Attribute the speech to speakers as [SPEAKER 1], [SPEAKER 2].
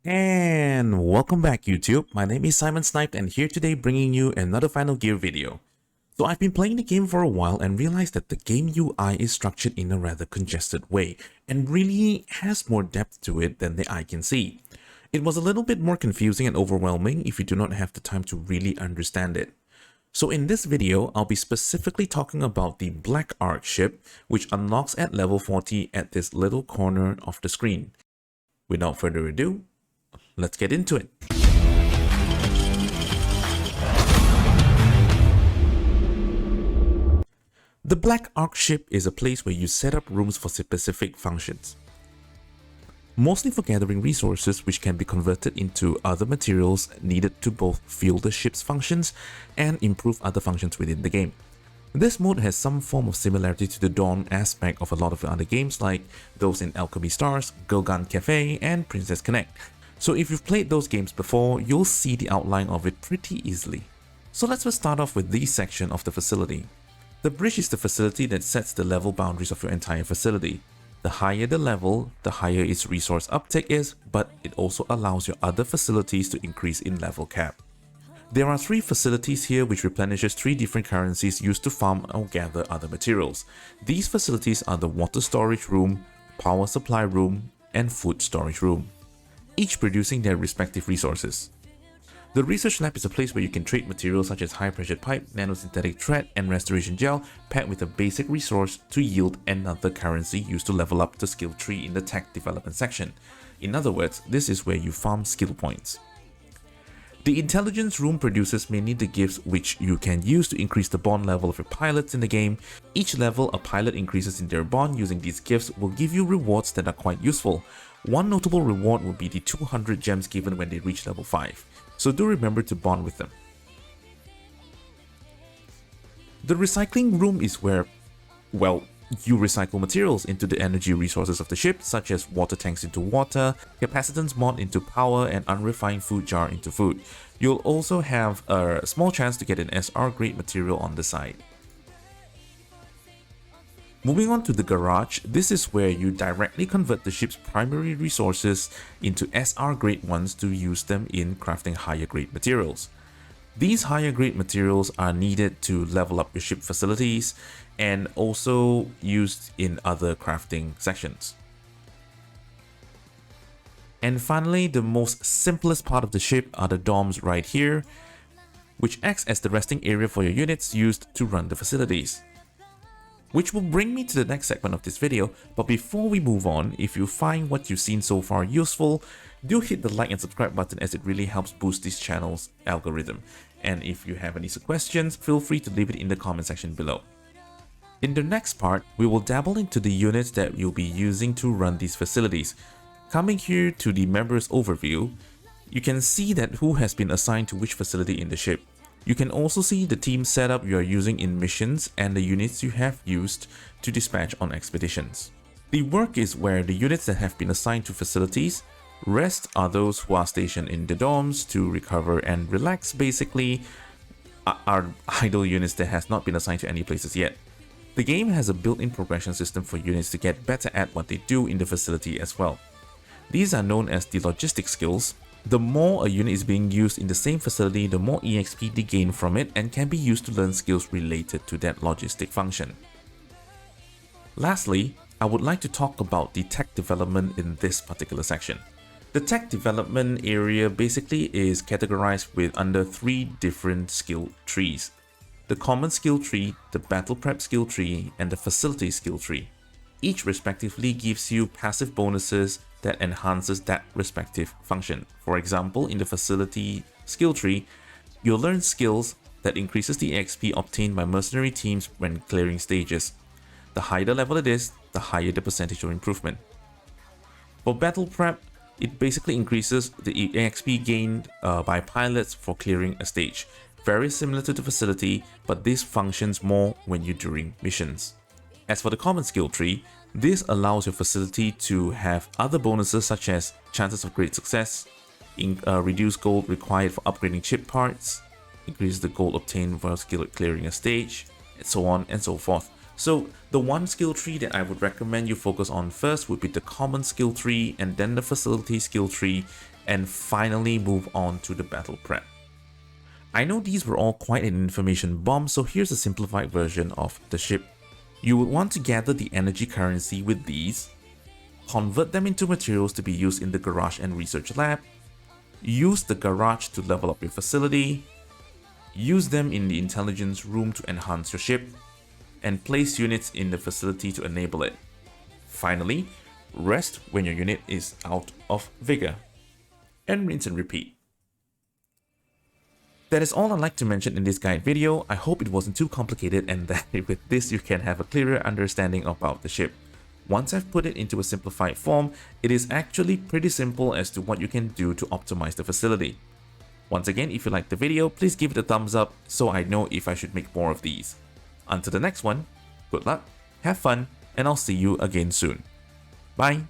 [SPEAKER 1] And welcome back YouTube, my name is CymenSniped and here today bringing you another Final Gear video. So I've been playing the game for a while and realized that the game UI is structured in a rather congested way and really has more depth to it than the eye can see. It was a little bit more confusing and overwhelming if you do not have the time to really understand it. So in this video, I'll be specifically talking about the Black Ark ship, which unlocks at level 40 at this little corner of the screen. Without further ado, let's get into it. The Black Ark ship is a place where you set up rooms for specific functions. Mostly for gathering resources which can be converted into other materials needed to both fuel the ship's functions and improve other functions within the game. This mode has some form of similarity to the Dawn aspect of a lot of the other games like those in Alchemy Stars, Gilgan Cafe and Princess Connect. So if you've played those games before, you'll see the outline of it pretty easily. So let's first start off with this section of the facility. The bridge is the facility that sets the level boundaries of your entire facility. The higher the level, the higher its resource uptake is, but it also allows your other facilities to increase in level cap. There are 3 facilities here which replenishes 3 different currencies used to farm or gather other materials. These facilities are the water storage room, power supply room, and food storage room, each producing their respective resources. The research lab is a place where you can trade materials such as high pressure pipe, nanosynthetic thread, and restoration gel paired with a basic resource to yield another currency used to level up the skill tree in the tech development section. In other words, this is where you farm skill points. The intelligence room produces mainly the gifts which you can use to increase the bond level of your pilots in the game. Each level a pilot increases in their bond using these gifts will give you rewards that are quite useful. One notable reward would be the 200 gems given when they reach level 5, so do remember to bond with them. The recycling room is where, well, you recycle materials into the energy resources of the ship, such as water tanks into water, capacitance mod into power, and unrefined food jar into food. You'll also have a small chance to get an SR grade material on the side. Moving on to the garage, this is where you directly convert the ship's primary resources into SR grade ones to use them in crafting higher grade materials. These higher grade materials are needed to level up your ship facilities and also used in other crafting sections. And finally, the most simplest part of the ship are the dorms right here, which acts as the resting area for your units used to run the facilities. Which will bring me to the next segment of this video, but before we move on, if you find what you've seen so far useful, do hit the like and subscribe button as it really helps boost this channel's algorithm. And if you have any questions, feel free to leave it in the comment section below. In the next part, we will dabble into the units that you'll be using to run these facilities. Coming here to the members overview, you can see that who has been assigned to which facility in the ship. You can also see the team setup you are using in missions and the units you have used to dispatch on expeditions. The work is where the units that have been assigned to facilities. Rest are those who are stationed in the dorms to recover and relax. Basically, are idle units that has not been assigned to any places yet. The game has a built-in progression system for units to get better at what they do in the facility as well. These are known as the logistic skills. The more a unit is being used in the same facility, the more EXP they gain from it and can be used to learn skills related to that logistic function. Lastly, I would like to talk about the tech development in this particular section. The tech development area basically is categorized with under 3 different skill trees. The common skill tree, the battle prep skill tree, and the facility skill tree. Each respectively gives you passive bonuses that enhances that respective function. For example, in the facility skill tree, you'll learn skills that increases the XP obtained by mercenary teams when clearing stages. The higher the level it is, the higher the percentage of improvement. For battle prep, it basically increases the XP gained by pilots for clearing a stage. Very similar to the facility, but this functions more when you're doing missions. As for the common skill tree, this allows your facility to have other bonuses such as chances of great success, reduced gold required for upgrading chip parts, increase the gold obtained for skill at clearing a stage, and so on and so forth. So the one skill tree that I would recommend you focus on first would be the common skill tree and then the facility skill tree, and finally move on to the battle prep. I know these were all quite an information bomb, so here's a simplified version of the ship. You would want to gather the energy currency with these, convert them into materials to be used in the garage and research lab, use the garage to level up your facility, use them in the intelligence room to enhance your ship, and place units in the facility to enable it. Finally, rest when your unit is out of vigor, and rinse and repeat. That is all I'd like to mention in this guide video. I hope it wasn't too complicated and that with this you can have a clearer understanding about the ship. Once I've put it into a simplified form, it is actually pretty simple as to what you can do to optimize the facility. Once again, if you liked the video, please give it a thumbs up so I know if I should make more of these. Until the next one, good luck, have fun, and I'll see you again soon. Bye!